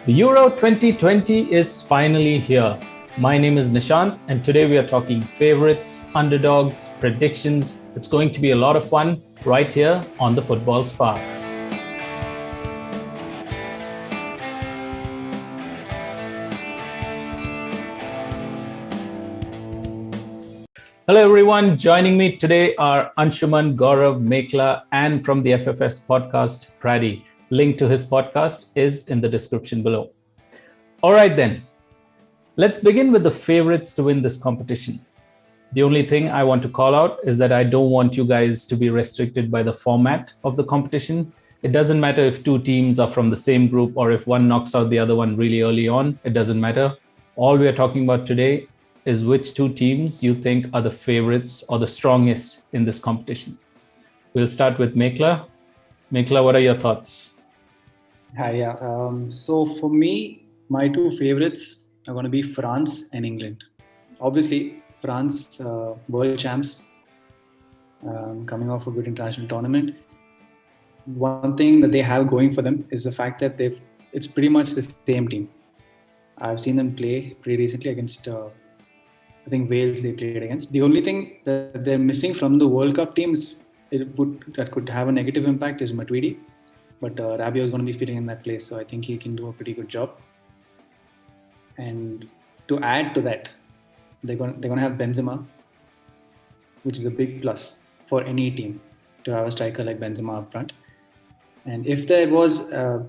The Euro 2020 is finally here. My name is Nishant, and today we are talking favorites, underdogs, predictions. It's going to be a lot of fun right here on the Football Spark. Hello, everyone. Joining me today are Anshuman, Gaurav, Mekla, and from the FFS podcast, Pradi. Link to his podcast is in the description below. All right, then. Let's begin with the favorites to win this competition. The only thing I want to call out is that I don't want you guys to be restricted by the format of the competition. It doesn't matter if two teams are from the same group or if one knocks out the other one really early on. It doesn't matter. All we are talking about today is which two teams you think are the favorites or the strongest in this competition. We'll start with Mekla. Mekla, what are your thoughts? Hi, yeah. So for me, my two favorites are going to be France and England. Obviously, France, world champs, coming off a good international tournament. One thing that they have going for them is the fact that it's pretty much the same team. I've seen them play pretty recently against, I think Wales they played against. The only thing that they're missing from the World Cup team that could have a negative impact is Matuidi. But Rabiot is going to be fitting in that place, so I think he can do a pretty good job. And to add to that, they're going to have Benzema, which is a big plus for any team to have a striker like Benzema up front. And if there was a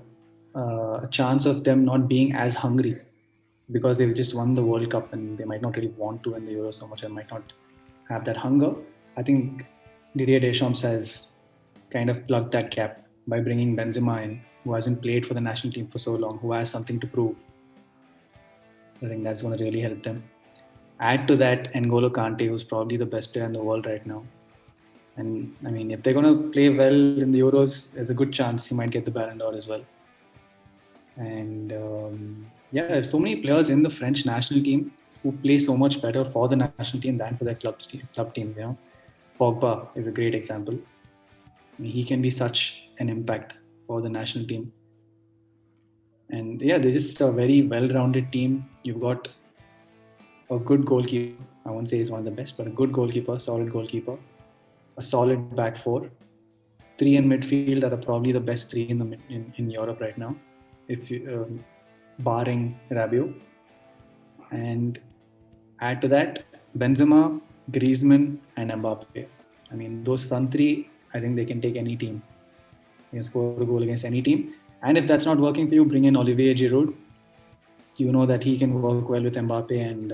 chance of them not being as hungry because they've just won the World Cup and they might not really want to win the Euro so much and might not have that hunger, I think Didier Deschamps has kind of plugged that gap by bringing Benzema in, who hasn't played for the national team for so long, who has something to prove. I think that's going to really help them. Add to that N'Golo Kante, who's probably the best player in the world right now. And I mean, if they're going to play well in the Euros, there's a good chance he might get the Ballon d'Or as well. And there's so many players in the French national team who play so much better for the national team than for their club teams. Pogba is a great example. He can be such an impact for the national team. And they're just a very well-rounded team. You've got a good goalkeeper. I won't say he's one of the best, but a good goalkeeper, solid goalkeeper, a solid back four, three in midfield that are probably the best three in Europe right now, if you, barring Rabiot. And add to that Benzema, Griezmann, and Mbappe. I mean, those front three, I think they can take any team. They can score a goal against any team. And if that's not working for you, bring in Olivier Giroud. You know that he can work well with Mbappe and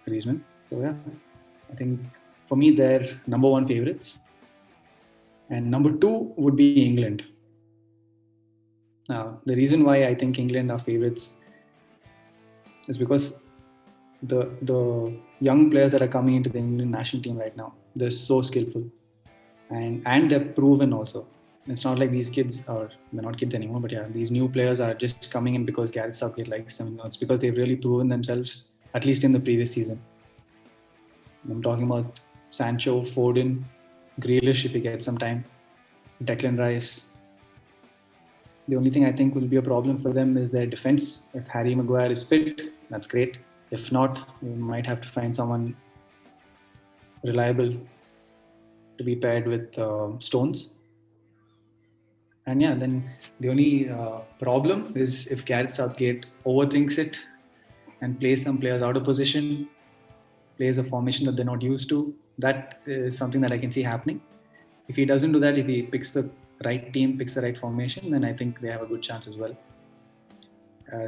Griezmann. So yeah, I think for me they're number one favorites. And number two would be England. Now, the reason why I think England are favorites is because the young players that are coming into the England national team right now, they're so skillful. And they're proven also. It's not like these kids they're not kids anymore, but yeah, these new players are just coming in because Gareth Southgate likes them. It's because they've really proven themselves, at least in the previous season. I'm talking about Sancho, Foden, Grealish if he gets some time, Declan Rice. The only thing I think will be a problem for them is their defense. If Harry Maguire is fit, that's great. If not, you might have to find someone reliable to be paired with Stones. And yeah, then the only problem is if Gareth Southgate overthinks it and plays some players out of position, plays a formation that they're not used to. That is something that I can see happening. If he doesn't do that, if he picks the right team, picks the right formation, then I think they have a good chance as well.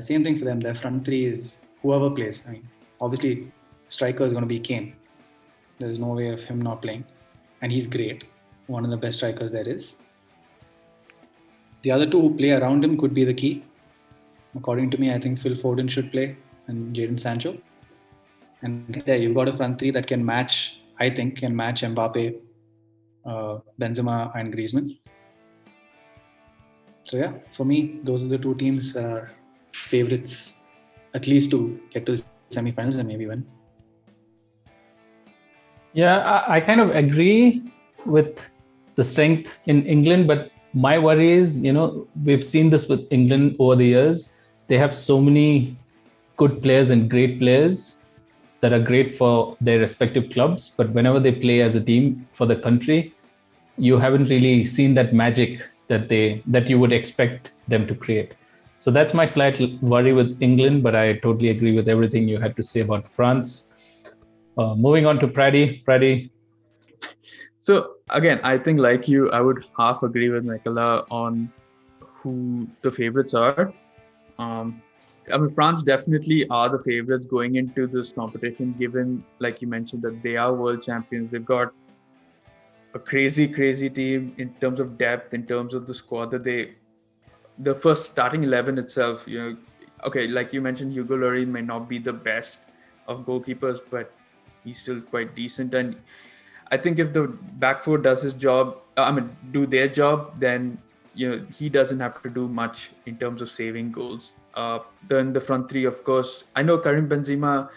Same thing for them. Their front three is whoever plays. I mean, obviously, striker is going to be Kane. There's no way of him not playing. And he's great. One of the best strikers there is. The other two who play around him could be the key. According to me, I think Phil Foden should play and Jadon Sancho. And there you've got a front three that can match Mbappe, Benzema and Griezmann. So yeah, for me, those are the two teams that are favorites, at least to get to the semi-finals and maybe win. Yeah, I kind of agree with the strength in England, but my worry is, we've seen this with England over the years. they have so many good players and great players that are great for their respective clubs. But whenever they play as a team for the country, you haven't really seen that magic that you would expect them to create. So that's my slight worry with England, but I totally agree with everything you had to say about France. Moving on to Prady. So again, I think like you, I would half agree with Nicola on who the favorites are. Um, I mean, France definitely are the favorites going into this competition, given, like you mentioned, that they are world champions. They've got a crazy team in terms of depth, in terms of the squad that the first starting 11 itself, okay, like you mentioned, Hugo Lloris may not be the best of goalkeepers, but he's still quite decent. And I think if the back four does his job, do their job, then he doesn't have to do much in terms of saving goals. Then the front three, of course, I know Karim Benzema.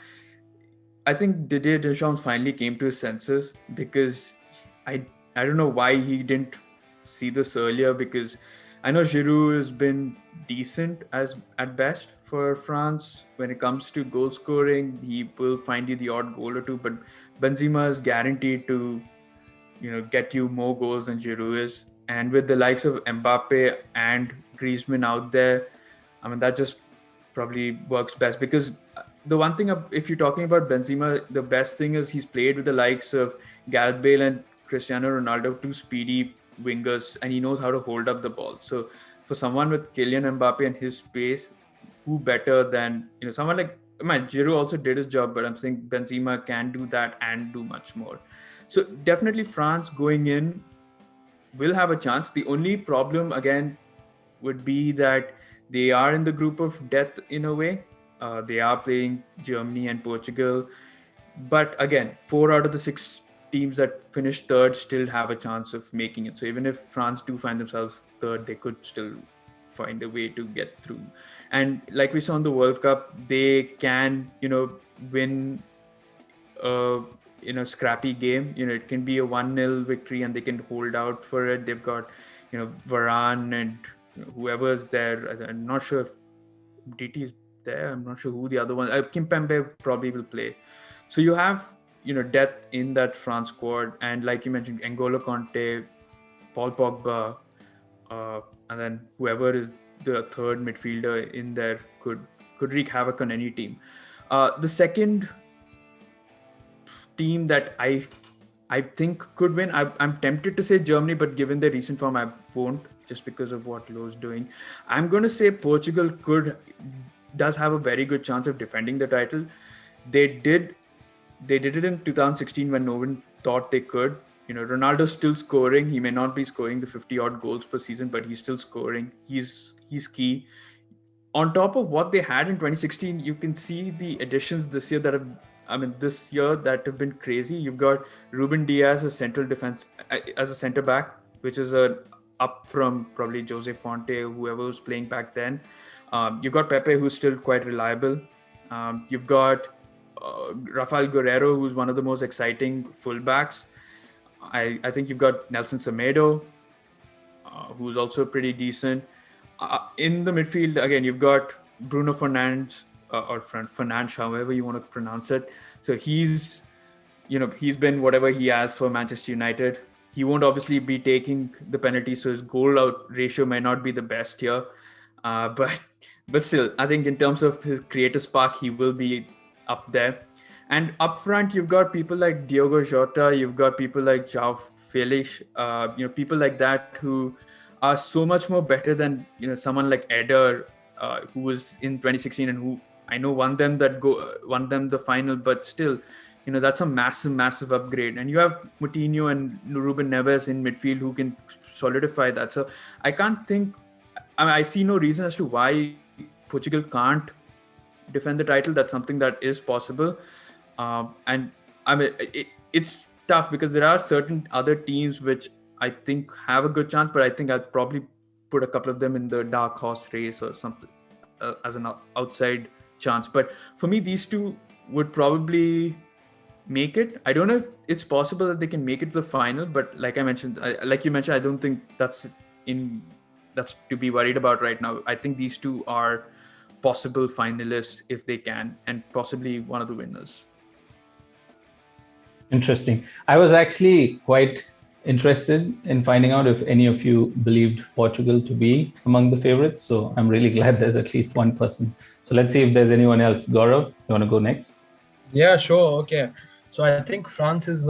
I think Didier Deschamps finally came to his senses, because I don't know why he didn't see this earlier, because I know Giroud has been decent at best for France when it comes to goal scoring. He will find you the odd goal or two, but Benzema is guaranteed to get you more goals than Giroud is. And with the likes of Mbappe and Griezmann out there, I mean, that just probably works best, because the one thing, if you're talking about Benzema, the best thing is he's played with the likes of Gareth Bale and Cristiano Ronaldo, two speedy wingers, and he knows how to hold up the ball. So for someone with Kylian Mbappe and his pace, who better than someone like Giroud also did his job, but I'm saying Benzema can do that and do much more. So definitely France going in will have a chance. The only problem again would be that they are in the group of death in a way. They are playing Germany and Portugal, but again, 4 out of the 6 teams that finish third still have a chance of making it. So even if France do find themselves third, they could still find a way to get through. And like we saw in the World Cup, they can win scrappy game. It can be a 1-0 victory and they can hold out for it. They've got Varane and whoever's there. I'm not sure if DT is there. I'm not sure who the other one. Kimpembe probably will play. So you have depth in that France squad, and like you mentioned, N'Golo Kanté, Paul Pogba, and then whoever is the third midfielder in there could wreak havoc on any team. The second team that I think could win, I'm tempted to say Germany, but given their recent form, I won't, just because of what Lowe's doing. I'm going to say Portugal does have a very good chance of defending the title. They did it in 2016 when no one thought they could. Ronaldo's still scoring. He may not be scoring the 50 odd goals per season, but he's still scoring. He's key. On top of what they had in 2016, you can see the additions this year that have been crazy. You've got Ruben Diaz as as a center back, which is up from probably Jose Fonte, whoever was playing back then. You've got Pepe, who's still quite reliable. You've got Rafael Guerrero, who's one of the most exciting fullbacks. I think you've got Nelson Semedo, who's also pretty decent. In the midfield, again, you've got Bruno Fernandes, or Fernandes, however you want to pronounce it. So he's been whatever he has for Manchester United. He won't obviously be taking the penalty, so his goal out ratio may not be the best here. But still, I think in terms of his creative spark, he will be up there. And up front, you've got people like Diogo Jota, you've got people like João Felix, people like that who are so much more better than someone like Eder, who was in 2016 and who I know won them the final, but still, that's a massive upgrade. And you have Moutinho and Ruben Neves in midfield who can solidify that. So I see no reason as to why Portugal can't defend the title. That's something that is possible. And I mean, it's tough because there are certain other teams which I think have a good chance, but I think I'll probably put a couple of them in the dark horse race or something as an outside chance. But for me, these two would probably make it. I don't know if it's possible that they can make it to the final, but like you mentioned, I don't think that's to be worried about right now. I think these two are possible finalists if they can, and possibly one of the winners. Interesting. I was actually quite interested in finding out if any of you believed Portugal to be among the favorites. So I'm really glad there's at least one person. So let's see if there's anyone else. Gaurav, you want to go next? Yeah, sure. Okay. So I think France is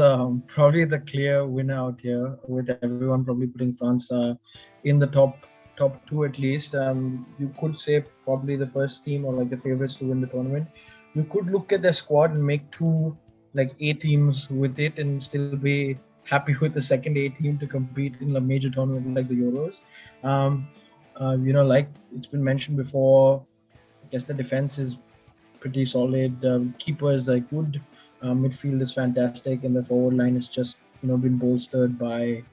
probably the clear winner out here, with everyone probably putting France in the top two at least. You could say probably the first team or like the favorites to win the tournament. You could look at their squad and make two like A teams with it and still be happy with the second A team to compete in a major tournament like the Euros. Like it's been mentioned before, I guess the defense is pretty solid. Keepers are good. Midfield is fantastic, and the forward line has just been bolstered by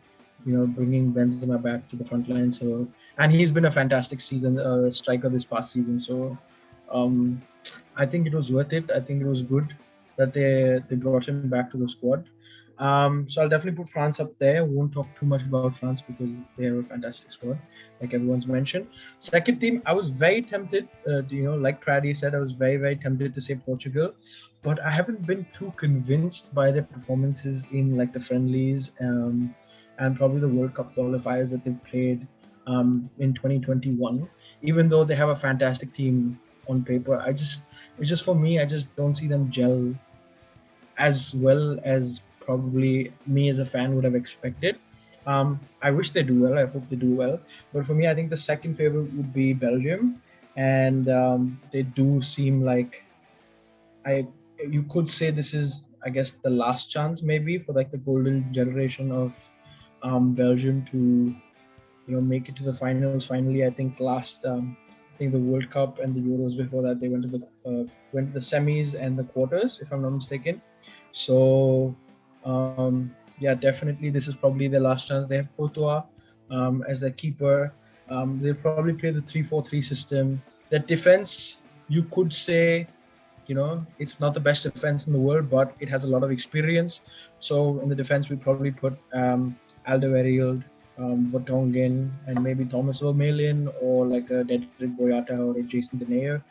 bringing Benzema back to the front line. So, and he's been a fantastic striker this past season. So, I think it was worth it. I think it was good that they brought him back to the squad. So I'll definitely put France up there. Won't talk too much about France because they have a fantastic squad, like everyone's mentioned. Second team, I was very tempted, like Praddy said, I was very, very tempted to say Portugal, but I haven't been too convinced by their performances in like the friendlies and probably the World Cup qualifiers that they've played in 2021. Even though they have a fantastic team on paper, it's just for me, I just don't see them gel as well as probably me as a fan would have expected. I wish they do well. I hope they do well. But for me, I think the second favorite would be Belgium, and they do seem like you could say this is, I guess, the last chance maybe for like the golden generation of Belgium to make it to the finals. Finally, I think the World Cup and the Euros before that they went to the semis and the quarters, if I'm not mistaken. So yeah, definitely this is probably their last chance. They have Courtois as a keeper. They'll probably play the 3-4-3 system. That defense, you could say, it's not the best defense in the world, but it has a lot of experience. So in the defense, we probably put Alderweireld, Vertonghen, and maybe Thomas Vermaelen, or like a Dedrick Boyata or a Jason Denayer.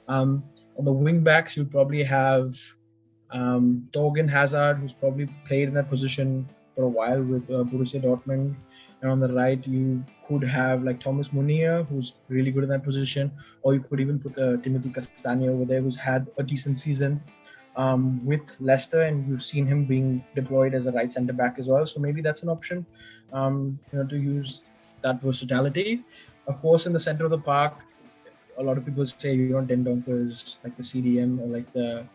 On the wingbacks, you'd probably have Torgan Hazard, who's probably played in that position for a while with Borussia Dortmund. And on the right, you could have like Thomas Munier, who's really good in that position, or you could even put Timothy Castagne over there, who's had a decent season with Leicester, and we've seen him being deployed as a right centre back as well. So maybe that's an option, to use that versatility. Of course, in the centre of the park, a lot of people say Dendoncker is like the CDM or like the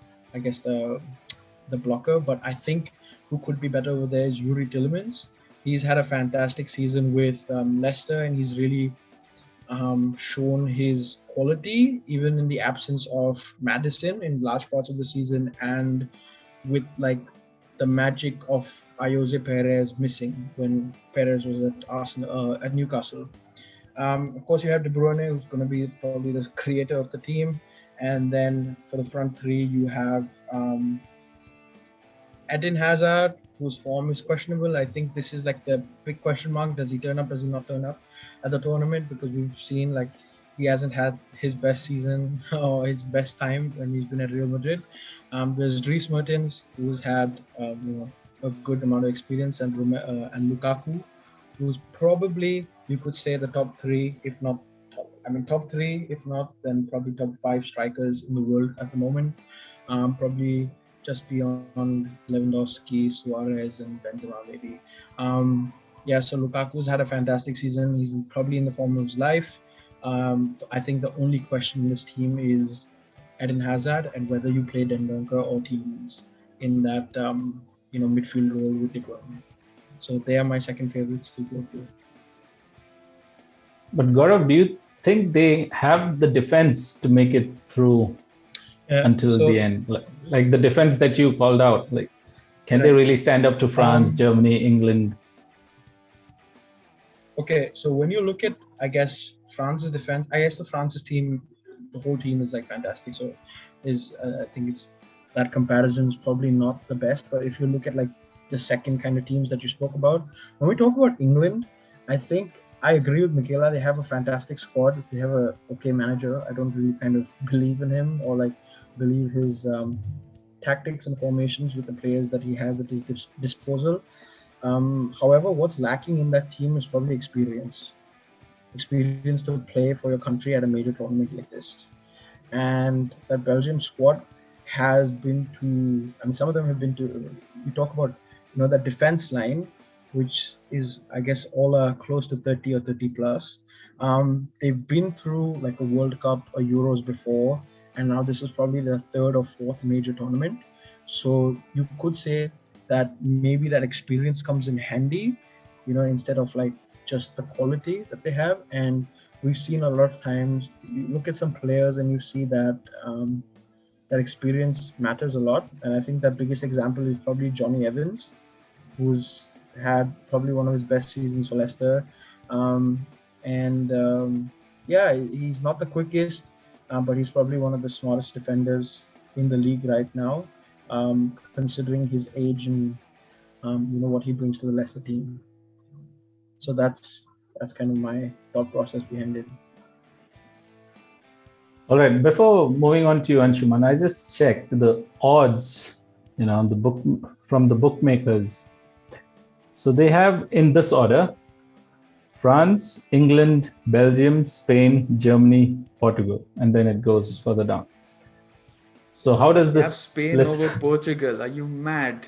blocker, but I think who could be better over there is Yuri Tillemans. He's had a fantastic season with Leicester, and he's really shown his quality even in the absence of Maddison in large parts of the season, and with like the magic of Ayoze Perez missing when Perez was at Newcastle. Of course, you have De Bruyne, who's going to be probably the creator of the team. And then for the front three, you have Eden Hazard, whose form is questionable. I think this is like the big question mark. Does he turn up? Does he not turn up at the tournament? Because we've seen like he hasn't had his best season or his best time when he's been at Real Madrid. There's Dries Mertens, who's had a good amount of experience, and Lukaku, who's probably, you could say, the top three, if not top three, if not, then probably top 5 strikers in the world at the moment. Probably just beyond Lewandowski, Suarez, and Benzema, maybe. So Lukaku's had a fantastic season. He's probably in the form of his life. I think the only question in this team is Eden Hazard and whether you play Dendoncker or Tielemans in that midfield role with De Bruyne. So they are my second favorites to go through. But Gaurav, do you think they have the defense to make it through until the end? Like the defense that you called out, like can they really stand up to France, Germany, England? Okay, so when you look at, I guess, France's defense, I guess the France's team, the whole team is like fantastic. So I think it's that comparison is probably not the best. But if you look at like the second kind of teams that you spoke about, when we talk about England, I think I agree with Michaela. They have a fantastic squad. They have a okay manager. I don't really kind of believe in him or like believe his tactics and formations with the players that he has at his disposal. However, what's lacking in that team is probably experience to play for your country at a major tournament like this. And that Belgium squad has been to, I mean, some of them have been to, you talk about, that defense line, which is, I guess, all close to 30 or 30 plus. They've been through like a World Cup or Euros before, and now this is probably their third or fourth major tournament. So you could say that maybe that experience comes in handy, instead of like just the quality that they have. And we've seen a lot of times, you look at some players and you see that that experience matters a lot. And I think that biggest example is probably Johnny Evans, who's had probably one of his best seasons for Leicester. Yeah, he's not the quickest, but he's probably one of the smartest defenders in the league right now, considering his age and what he brings to the Leicester team. So that's kind of my thought process behind it. All right. Before moving on to you, Anshuman, I just checked the odds, the book from the bookmakers. So they have in this order: France, England, Belgium, Spain, Germany, Portugal, and then it goes further down. So how does this have Spain list... over Portugal? Are you mad?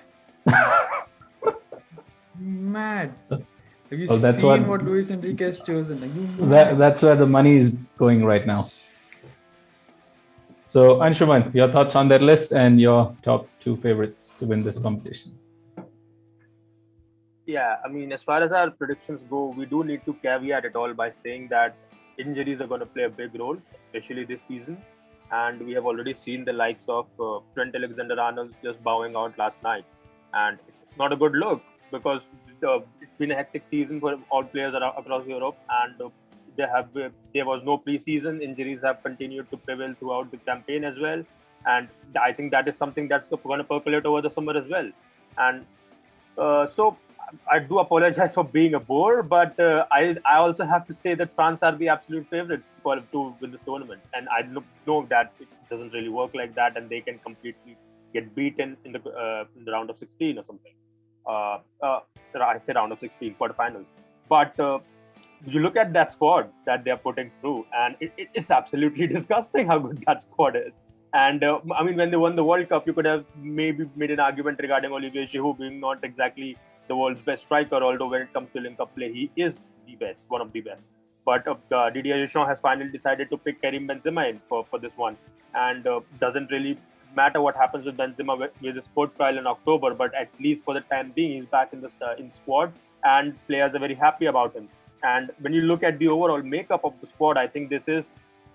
Mad. Have you seen what Luis Enrique has chosen? Are you mad? That's where the money is going right now. So Anshuman, your thoughts on that list and your top two favorites to win this competition? Yeah, I mean, as far as our predictions go, we do need to caveat it all by saying that injuries are going to play a big role, especially this season. And we have already seen the likes of Trent Alexander-Arnold just bowing out last night. And it's not a good look because it's been a hectic season for all players across Europe. And there was no preseason. Injuries have continued to prevail throughout the campaign as well. And I think that is something that's going to percolate over the summer as well. And so I do apologize for being a bore, but I also have to say that France are the absolute favorites to win this tournament. And I know that it doesn't really work like that, and they can completely get beaten in the round of 16 or something. I say round of 16, quarterfinals. But you look at that squad that they're putting through, and it's absolutely disgusting how good that squad is. And I mean, when they won the World Cup, you could have maybe made an argument regarding Olivier Giroud being not exactly the world's best striker, although when it comes to link-up play, he is the best, one of the best. But Didier Deschamps has finally decided to pick Karim Benzema in for this one. And doesn't really matter what happens with Benzema with his court trial in October, but at least for the time being, he's back in the squad, and players are very happy about him. And when you look at the overall makeup of the squad, I think this is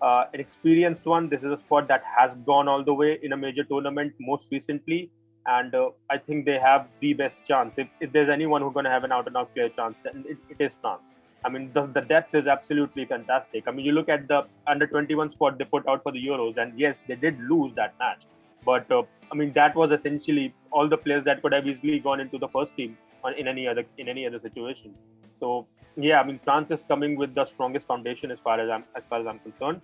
an experienced one. This is a squad that has gone all the way in a major tournament most recently. And I think they have the best chance. If there's anyone who's going to have an out-and-out clear chance, then it is France. I mean, the depth is absolutely fantastic. I mean, you look at the under-21 squad they put out for the Euros, and yes, they did lose that match. But, I mean, that was essentially all the players that could have easily gone into the first team in any other situation. So, yeah, I mean, France is coming with the strongest foundation as far as I'm concerned.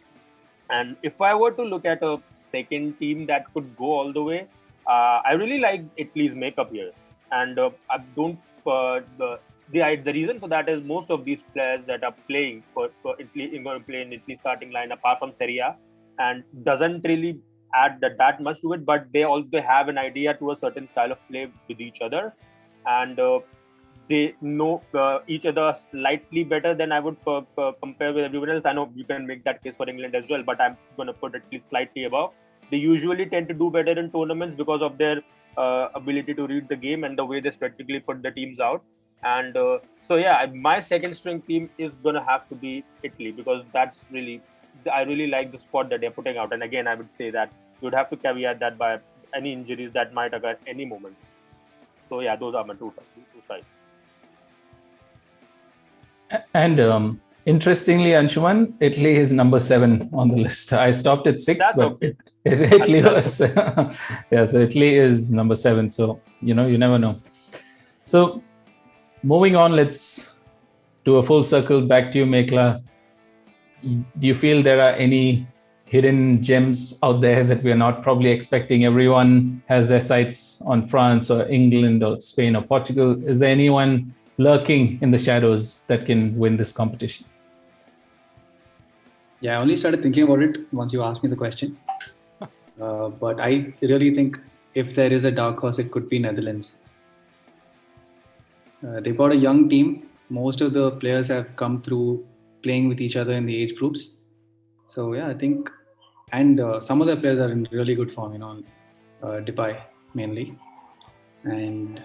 And if I were to look at a second team that could go all the way, I really like Italy's makeup here, and I don't. The reason for that is most of these players that are playing for Italy are going to play in Italy's starting line apart from Serie A, and doesn't really add that much to it. But they also have an idea to a certain style of play with each other, and they know each other slightly better than I would compare with everyone else. I know you can make that case for England as well, but I'm going to put at least slightly above. They usually tend to do better in tournaments because of their ability to read the game and the way they strategically put the teams out. And so, yeah, my second string team is going to have to be Italy, because I really like the squad that they're putting out. And again, I would say that you'd have to caveat that by any injuries that might occur at any moment. So, yeah, those are my two sides. And interestingly, Anshuman, Italy is number 7 on the list. I stopped at 6, That's but okay. Italy was yeah. So Italy is number 7. So you never know. So moving on, let's to a full circle, back to you, Mekla. Do you feel there are any hidden gems out there that we are not probably expecting? Everyone has their sights on France or England or Spain or Portugal. Is there anyone lurking in the shadows that can win this competition? Yeah, I only started thinking about it once you asked me the question. But I really think if there is a dark horse, it could be Netherlands. They've got a young team. Most of the players have come through playing with each other in the age groups. So yeah, I think, and some of the players are in really good form. Depay mainly, and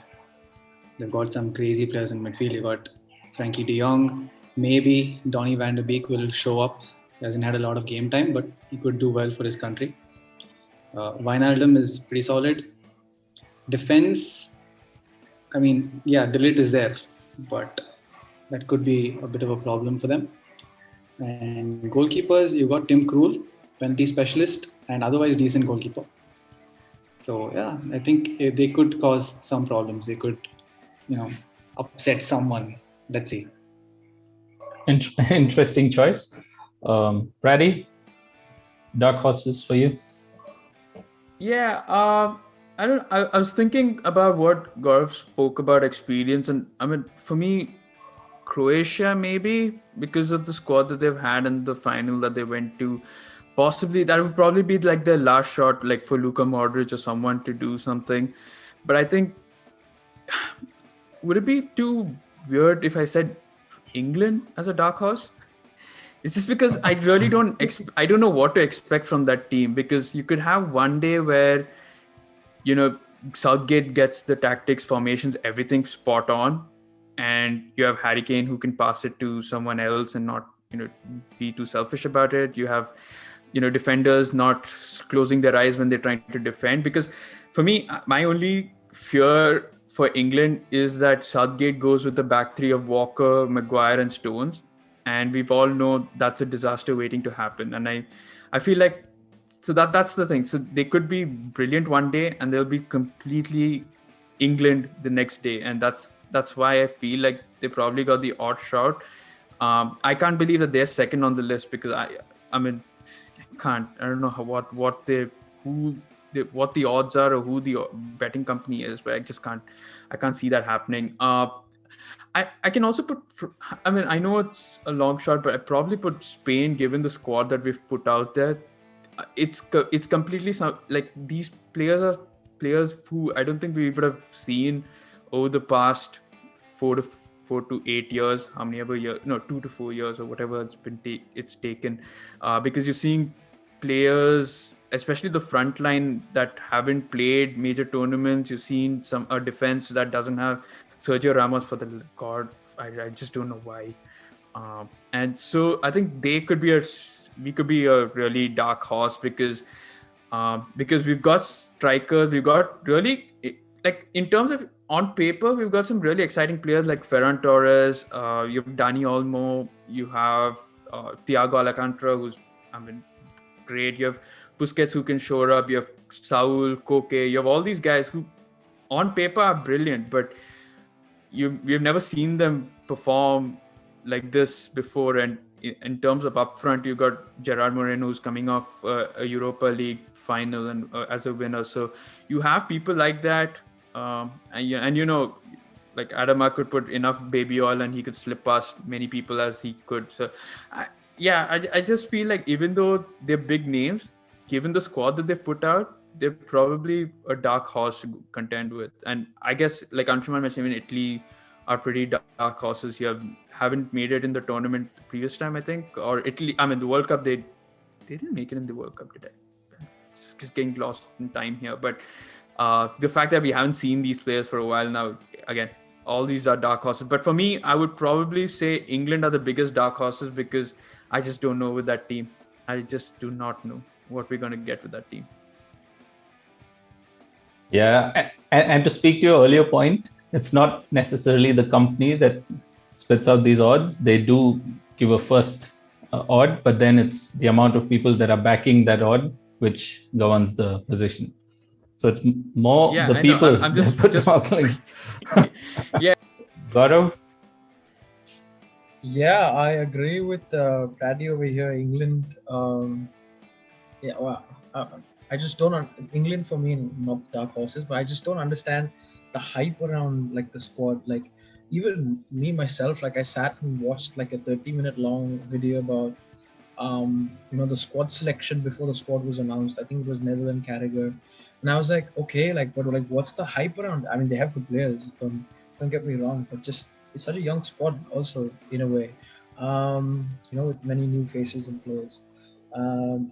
they've got some crazy players in midfield. You've got Frankie De Jong. Maybe Donny van de Beek will show up. He hasn't had a lot of game time, but he could do well for his country. Wijnaldum is pretty solid. Defense, I mean, yeah, De Ligt is there, but that could be a bit of a problem for them. And goalkeepers, you got Tim Krul, penalty specialist, and otherwise decent goalkeeper. So yeah, I think they could cause some problems. They could, upset someone. Let's see. Interesting choice. Brady, dark horses for you? Yeah, I was thinking about what Gaurav spoke about experience, and I mean, for me, Croatia maybe because of the squad that they've had and the final that they went to. Possibly that would probably be like their last shot, like for Luka Modric or someone to do something. But I think, would it be too weird if I said England as a dark horse? It's just because I really I don't know what to expect from that team, because you could have one day where, Southgate gets the tactics, formations, everything spot on, and you have Harry Kane who can pass it to someone else and not, be too selfish about it. You have, defenders not closing their eyes when they're trying to defend. Because for me, my only fear for England is that Southgate goes with the back three of Walker, Maguire, and Stones. And we've all know that's a disaster waiting to happen. And I feel like, so that's the thing. So they could be brilliant one day and they'll be completely England the next day. And that's why I feel like they probably got the odd shot. I can't believe that they're second on the list, because I don't know what the odds are or who the betting company is, but I can't see that happening. I can also put, I know it's a long shot, but I probably put Spain, given the squad that we've put out there. It's completely like these players are players who I don't think we would have seen over the past 4 to 8 years, 2 to 4 years or whatever it's taken, because you're seeing players, especially the front line, that haven't played major tournaments. You've seen a defense that doesn't have Sergio Ramos, for the God, I just don't know why. And so I think we could be a really dark horse, because we've got strikers, we've got really, like, in terms of on paper, we've got some really exciting players like Ferran Torres, you have Dani Olmo, you have Thiago Alcantara, who's, great. You have Busquets who can show up, you have Saul, Koke, you have all these guys who on paper are brilliant, but we've never seen them perform like this before. And in terms of upfront, you've got Gerard Moreno, who's coming off a Europa League final and as a winner. So you have people like that, and like Adama could put enough baby oil and he could slip past many people as he could. So I just feel like even though they're big names, given the squad that they've put out, they're probably a dark horse to contend with. And I guess, like Anshuman mentioned, even Italy are pretty dark horses here. Haven't made it in the tournament the previous time, I think. Or Italy, the World Cup, they didn't make it in the World Cup, did they? It's just getting lost in time here. But the fact that we haven't seen these players for a while now, again, all these are dark horses. But for me, I would probably say England are the biggest dark horses, because I just don't know with that team. I just do not know what we're going to get with that team. Yeah, and to speak to your earlier point, it's not necessarily the company that spits out these odds. They do give a first odd, but then it's the amount of people that are backing that odd which governs the position. So it's more the people. I'm just put them out like. Yeah. Gaurav? Yeah, I agree with Paddy over here. England, yeah, well, I just don't. England for me, not dark horses, but I just don't understand the hype around like the squad. Like even me myself, like I sat and watched like a 30-minute long video about the squad selection before the squad was announced. I think it was Netherlands Carragher, and I was like, okay, like, but like, what's the hype around? I mean, they have good players. Don't get me wrong, but just it's such a young squad, also in a way. With many new faces and players.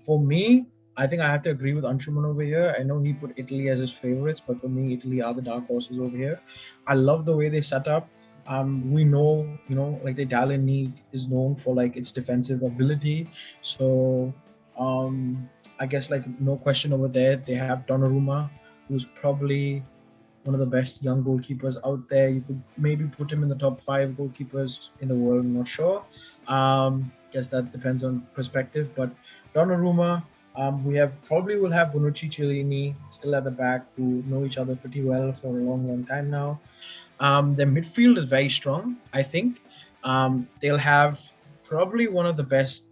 For me, I think I have to agree with Anshuman over here. I know he put Italy as his favorites, but for me, Italy are the dark horses over here. I love the way they set up. We know, like the Italian league is known for like its defensive ability. So I guess like no question over there. They have Donnarumma, who's probably one of the best young goalkeepers out there. You could maybe put him in the top 5 goalkeepers in the world. I'm not sure. Guess that depends on perspective. But Donnarumma, we have probably will have Bonucci, Chiellini still at the back, who know each other pretty well for a long, long time now. Their midfield is very strong. I think they'll have probably one of the best,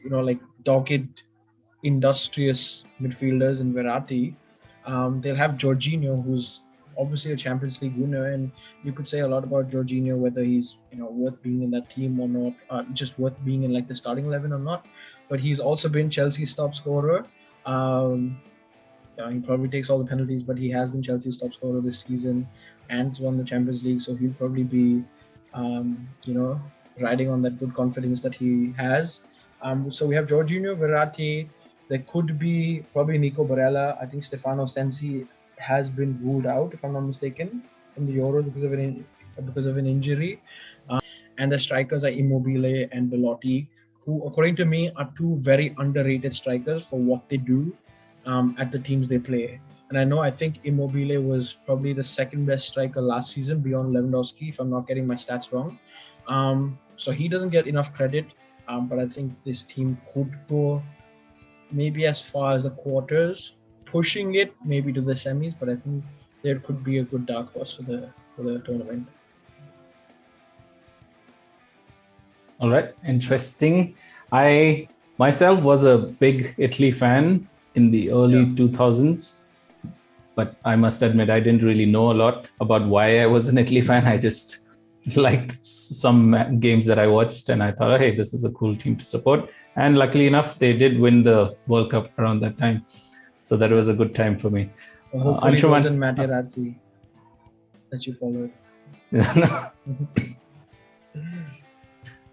like dogged, industrious midfielders in Verratti. They'll have Jorginho, who's obviously a Champions League winner, and you could say a lot about Jorginho, whether he's worth being in that team or not, just worth being in like the starting 11 or not. But he's also been Chelsea's top scorer. He probably takes all the penalties, but he has been Chelsea's top scorer this season and has won the Champions League, so he'll probably be, riding on that good confidence that he has. So we have Jorginho, Verratti. There could be probably Nico Barella. I think Stefano Sensi has been ruled out, if I'm not mistaken, from the Euros because of an injury. And the strikers are Immobile and Belotti, who, according to me, are two very underrated strikers for what they do at the teams they play. And I think Immobile was probably the second best striker last season beyond Lewandowski, if I'm not getting my stats wrong. So he doesn't get enough credit, but I think this team could go maybe as far as the quarters, pushing it maybe to the semis, but I think there could be a good dark horse for the tournament. All right, interesting. I myself was a big Italy fan in the early 2000s, but I must admit I didn't really know a lot about why I was an Italy fan. I just liked some games that I watched, and I thought, oh, hey, this is a cool team to support. And luckily enough, they did win the World Cup around that time, so that was a good time for me. Hopefully, it wasn't Materazzi that you followed.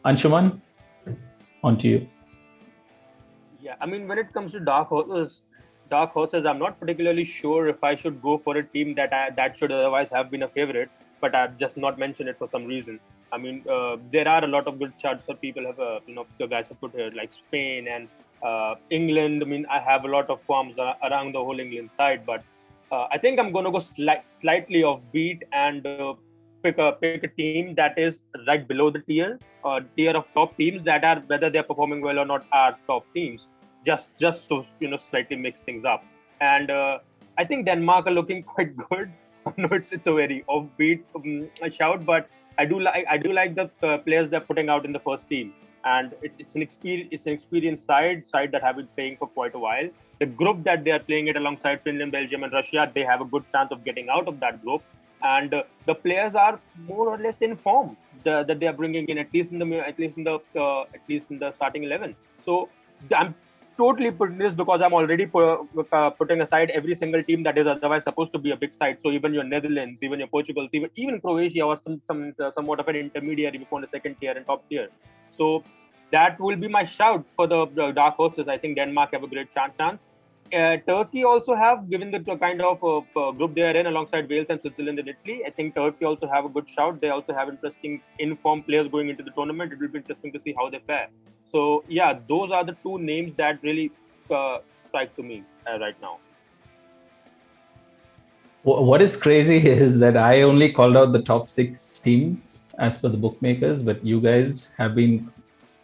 Anshuman, on to you. Yeah, I mean, when it comes to dark horses, I'm not particularly sure if I should go for a team that should otherwise have been a favorite, but I've just not mentioned it for some reason. I mean, there are a lot of good shots that people have, the guys have put here, like Spain and England. I mean, I have a lot of qualms around the whole England side, but I think I'm going to go slightly offbeat and pick a team that is right below the tier of top teams that are, whether they're performing well or not, are top teams. Just to slightly mix things up. And I think Denmark are looking quite good. I know it's a very offbeat shout, but I do like the players they're putting out in the first team. And it's an experienced side that have been playing for quite a while. The group that they are playing it alongside Finland, Belgium, and Russia, they have a good chance of getting out of that group. And the players are more or less in form that they are bringing in, at least in the starting 11. So I'm totally putting this because I'm already putting aside every single team that is otherwise supposed to be a big side. So even your Netherlands, even your Portugal, even Croatia, or somewhat of an intermediary before the second tier and top tier. So that will be my shout for the dark horses. I think Denmark have a great chance. Turkey also have, given the kind of group they are in alongside Wales and Switzerland and Italy, I think Turkey also have a good shout. They also have interesting informed players going into the tournament. It will be interesting to see how they fare. So yeah, those are the two names that really strike to me right now. What is crazy is that I only called out the top 6 teams as per the bookmakers, but you guys have been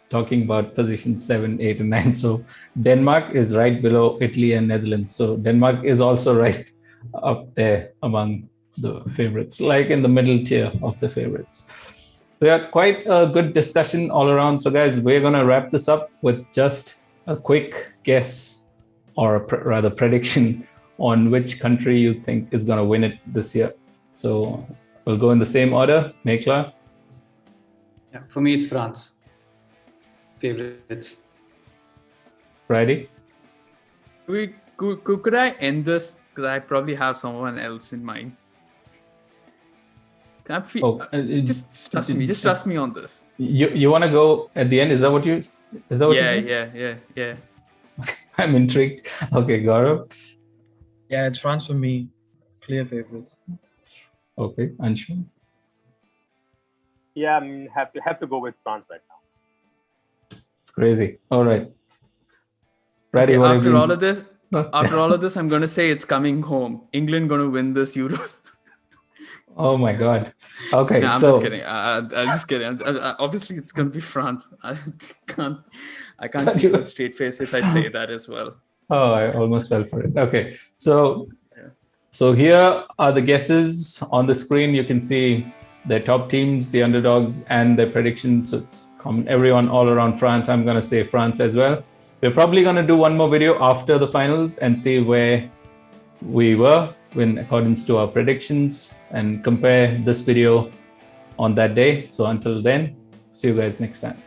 talking about positions 7, 8, and 9. So Denmark is right below Italy and Netherlands. So Denmark is also right up there among the favorites, like in the middle tier of the favorites. So yeah, quite a good discussion all around. So guys, we're going to wrap this up with just a quick guess, or rather prediction, on which country you think is going to win it this year. So we'll go in the same order. Mekla? Yeah, for me, it's France. Favorites. Friday? Could I end this? Because I probably have someone else in mind. Just trust me. Just trust me on this. You want to go at the end? Is that what you said? Yeah. I'm intrigued. Okay, Gaurav. Yeah, it's France for me. Clear favorites. Okay, Anshuman. Yeah, I'm have to go with France right now. It's crazy. All right. Okay, after all of this, I'm gonna say it's coming home. England gonna win this Euros. Oh my God. Okay, No, I'm so just kidding. I'm just kidding. Obviously, it's gonna be France. I can't keep a straight face if I say that as well. oh, I almost fell for it. Okay, so here are the guesses on the screen. You can see the top teams, the underdogs, and their predictions. So it's common, everyone all around France. I'm gonna say France as well. We're probably gonna do one more video after the finals and see where we were in accordance to our predictions and compare this video on that day. So until then, see you guys next time.